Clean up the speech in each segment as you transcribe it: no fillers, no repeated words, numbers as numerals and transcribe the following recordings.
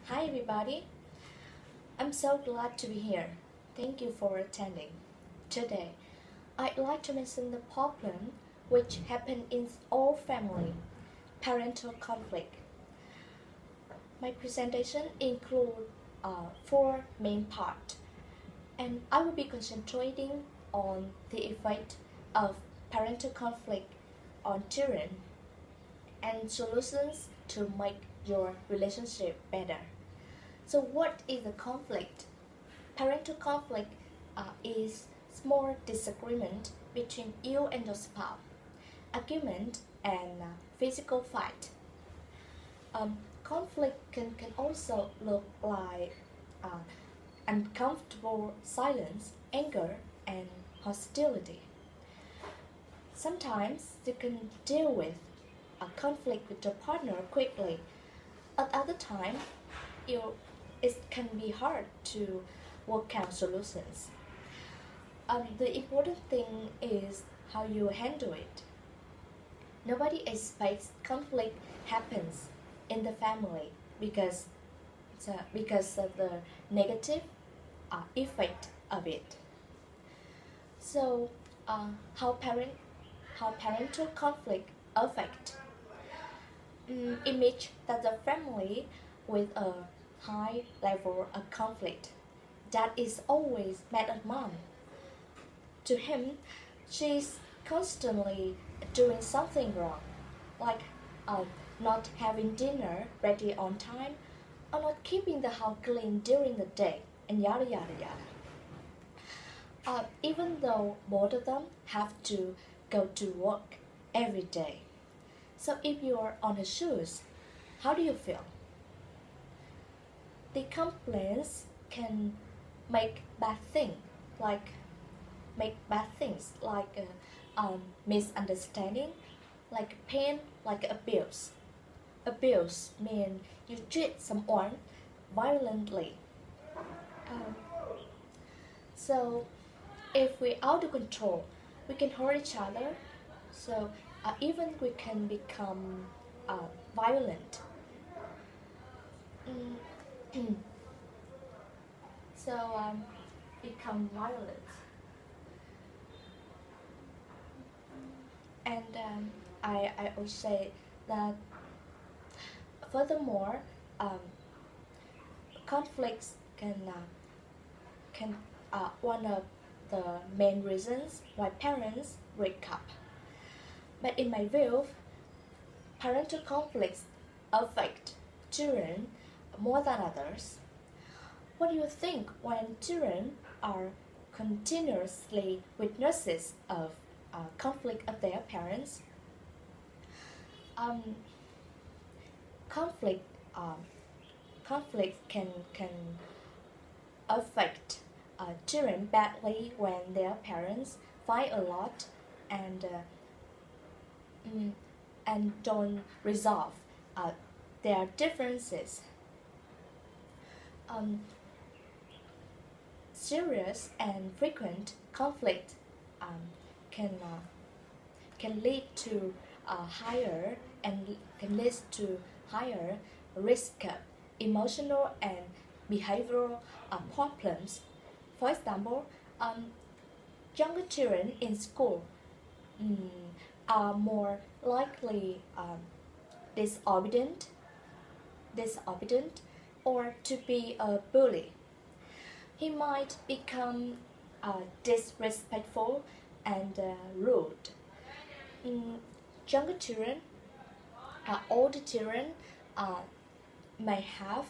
Hi everybody, I'm so glad to be here. Thank you for attending. Today, I'd like to mention the problem which happen in all family, parental conflict. My presentation includes four main parts, and I will be concentrating on the effect of parental conflict on children and solutions to make your relationship better. So, what is a conflict? Parental conflict is small disagreement between you and your spouse, argument and physical fight. Conflict can also look like uh, uncomfortable silence, anger, and hostility. Sometimes you can deal with a conflict with your partner quickly. At other time, you, it can be hard to work out solutions. The important thing is how you handle it. Nobody expects conflict happens in the family because of the negative effect of it. So, how parental conflict affect image that the family with a high level of conflict that is always mad at mom. To him, she's constantly doing something wrong, like uh, not having dinner ready on time or not keeping the house clean during the day, and yada yada yada. Even though both of them have to go to work every day. So if you're on his shoes, how do you feel? The complaints can make bad thing like make bad things like misunderstanding, like pain, like abuse. Abuse means you treat someone violently. Um, so if we out of control, we can hurt each other. So even we can become violent. Mm. so become violent. And I would say that furthermore, um, conflicts can one of the main reasons why parents break up. But in my view, parental conflicts affect children more than others. What do you think when children are continuously witnesses of conflict of their parents? Um, conflict um, conflict can affect children badly when their parents fight a lot and mm, and don't resolve uh, their differences. Um, Serious and frequent conflict um, can can lead to higher and can lead to higher risk of emotional and behavioral problems. For example, younger children in school mm, are more likely disobedient, disobedient, or to be a bully. He might become disrespectful and rude. Mm, Younger children, older children uh, may have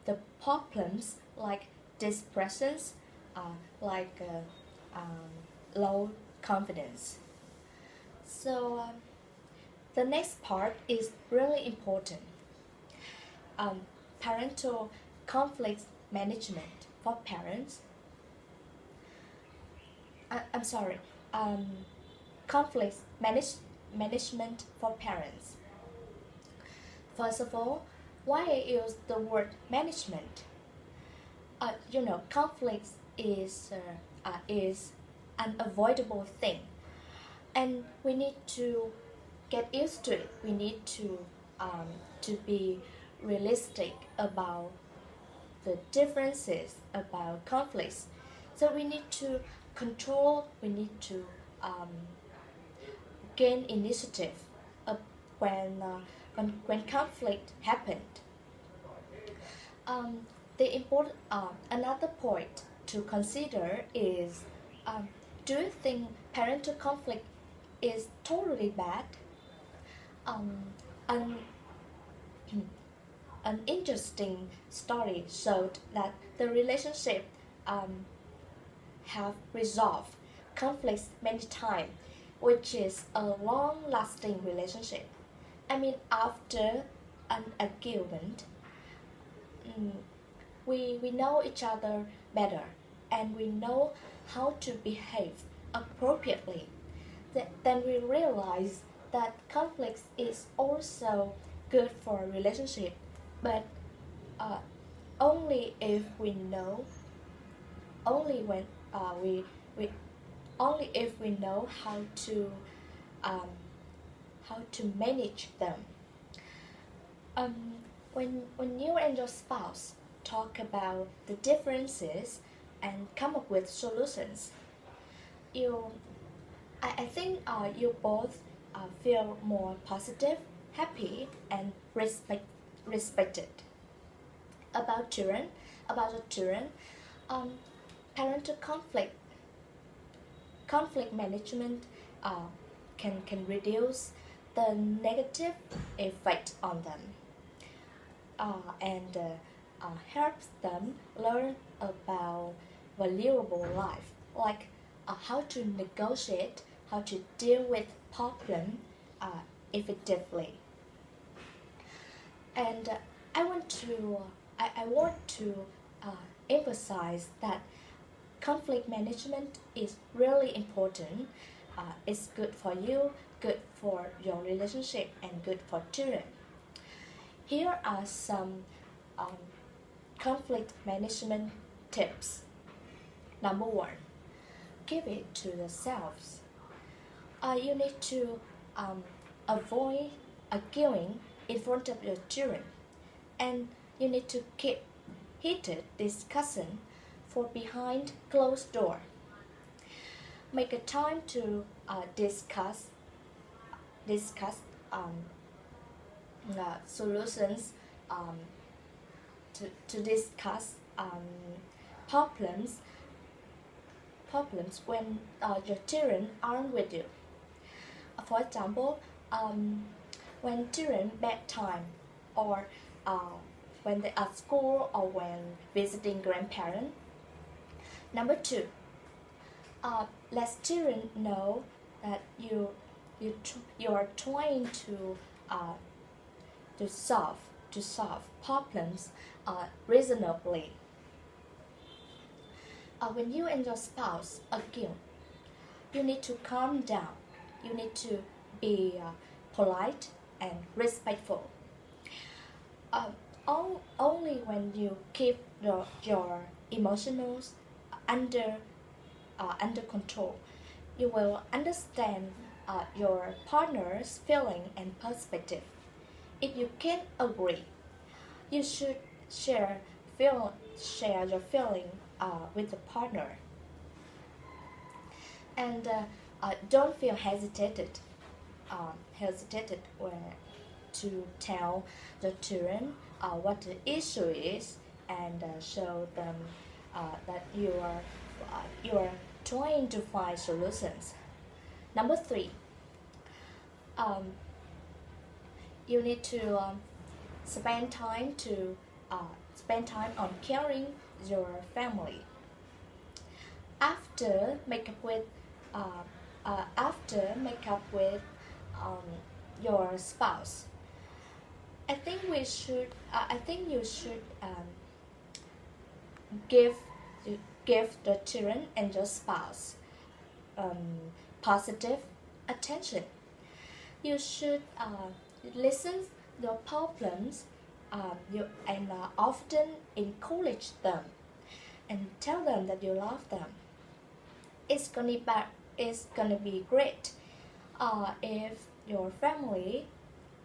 the problems like depressions, like low confidence. So the next part is really important. Um, Parental conflict management for parents. I'm sorry. Um, Conflict management for parents. First of all, why I use the word management? Conflict is an avoidable thing, and we need to get used to it. We need to be realistic about the differences about conflicts. So we need to control, we need to gain initiative uh, when, when conflict happened. Um, another point to consider is, do you think parental conflict is totally bad? Um, an, an interesting story showed that the relationship um, have resolved conflicts many times, which is a long-lasting relationship. I mean, after an argument, mm, we know each other better and we know how to behave appropriately. Then we realize that conflicts is also good for a relationship, but uh, only if we know, only when we only if we know um, how to manage them. Um, when you and your spouse talk about the differences and come up with solutions, you I think you both feel more positive, happy, and respected. About children, about the children, um, parental conflict management uh, can reduce the negative effect on them and helps them learn about valuable life, like how to negotiate, how to deal with problem uh, effectively. And I want to emphasize that conflict management is really important. It's good for you, good for your relationship, and good for children. Here are some um, conflict management tips. Number one, give it to yourselves. You need to avoid arguing in front of your children, and you need to keep heated discussion for behind closed door. Make a time to discuss solutions, um, to discuss problems problems when your children aren't with you. For example, when children bedtime, or when they are at school, or when visiting grandparents. Number two, let children know that you are trying to solve problems reasonably. When you and your spouse argue, you need to calm down. You need to be polite and respectful. Only when you keep your emotions under under control, you will understand your partner's feeling and perspective. If you can't agree, you should share your feeling with the partner, and don't feel hesitated when to tell the children what the issue is, and show them that you are trying to find solutions. Number three, you need to spend time on caring your family. After make up with um, your spouse, I think you should give give the children and your spouse positive attention. You should listen their problems, and often encourage them and tell them that you love them. It's gonna be great if your family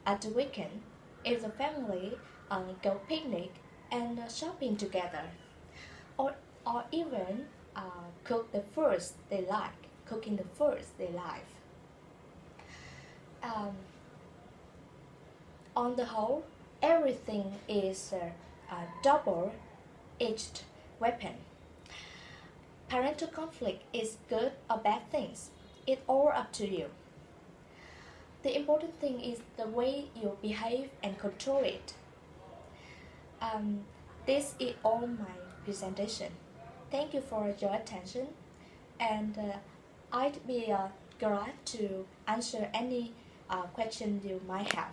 at the weekend, if the family go picnic and shopping together, or even cook the foods they like, cooking the foods they like. Um, on the whole, everything is a double-edged weapon. Parental conflict is good or bad things. It's all up to you. The important thing is the way you behave and control it. This is all my presentation. Thank you for your attention, and I'd be glad to answer any question you might have.